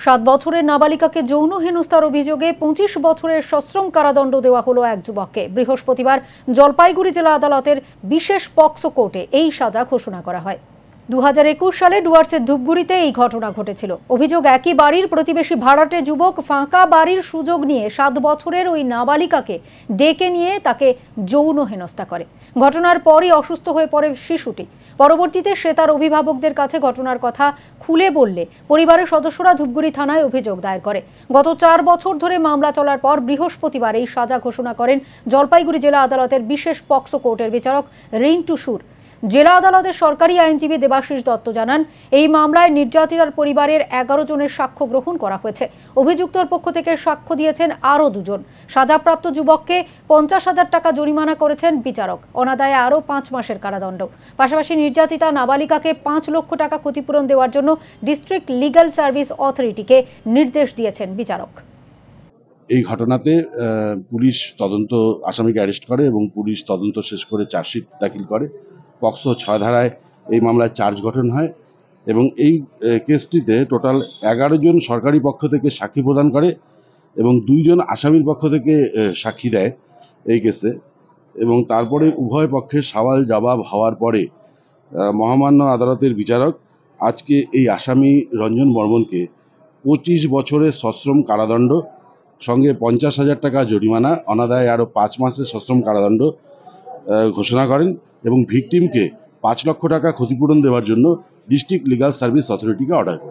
7 বছরের নাবালিকাকে যৌন হেনস্থার অভিযোগে 25 বছরের সশ্রম কারাদণ্ড দেওয়া হলো এক যুবককে। বৃহস্পতিবার জলপাইগুড়ি জেলা আদালতের বিশেষ পক্সো কোর্টে এই সাজা ঘোষণা করা হয়। 2021 সালে ডুয়ার্সের ধূপগুড়িতে এই ঘটনা ঘটেছিল। অভিযোগ, একই বাড়ির প্রতিবেশী ভাড়াটে যুবক ফাঁকা বাড়ির সুযোগ নিয়ে 7 বছরের ওই নাবালিকাকে ডেকে নিয়ে তাকে যৌন হেনস্থা করে। ঘটনার পরই অসুস্থ হয়ে পড়ে শিশুটি। পরবর্তীতে সে তার অভিভাবকদের কাছে ঘটনার কথা খুলে বললে পরিবারের সদস্যরা ধূপগুড়ি থানায় অভিযোগ দায়ের করে। গত 4 বছর ধরে মামলা চলার পর বৃহস্পতিবার এই সাজা ঘোষণা করেন জলপাইগুড়ি জেলা আদালতের বিশেষ পক্সো কোর্টের বিচারক রিন্টু সুর। জেলা আদালতের সরকারি আইনজীবী দেবাশিস দত্ত জানান, এই মামলায় নির্যাতিতার পরিবারের 11 জনের সাক্ষ্য গ্রহণ করা হয়েছে। অভিযুক্তর পক্ষ থেকে সাক্ষ্য দিয়েছেন আরও 2 জন। সাজাপ্রাপ্ত যুবককে 50,000 টাকা জরিমানা করেছেন বিচারক। অনাদায়ে আরও 5 মাসের কারাদণ্ড। পাশাপাশি নির্যাতিতা নাবালিকাকে 5 লক্ষ টাকা ক্ষতিপূরণ দেওয়ার জন্য ডিস্ট্রিক্ট লিগ্যাল সার্ভিস অথরিটিকে নির্দেশ দিয়েছেন বিচারক। এই ঘটনাতে পুলিশ তদন্ত আসামিকে অ্যারেস্ট করে এবং পুলিশ তদন্ত শেষ করে চার্জশিট দাখিল করে। পক্সো 6 ধারায় এই মামলায় চার্জ গঠন হয় এবং এই কেসটিতে টোটাল 11 জন সরকারি পক্ষ থেকে সাক্ষী প্রদান করে এবং 2 জন আসামির পক্ষ থেকে সাক্ষী দেয় এই কেসে। এবং তারপরে উভয় পক্ষের সওয়াল জবাব হওয়ার পরে মহামান্য আদালতের বিচারক আজকে এই আসামি রঞ্জন বর্মনকে 25 বছরের সশ্রম কারাদণ্ড সঙ্গে 50,000 টাকা জরিমানা, অনাদায়ে আরও 5 মাসের সশ্রম কারাদণ্ড ঘোষণা করেন এবং ভিকটিমকে 5 লক্ষ টাকা ক্ষতিপূরণ দেওয়ার জন্য ডিস্ট্রিক্ট লিগ্যাল সার্ভিস অথরিটিকে অর্ডার করেন।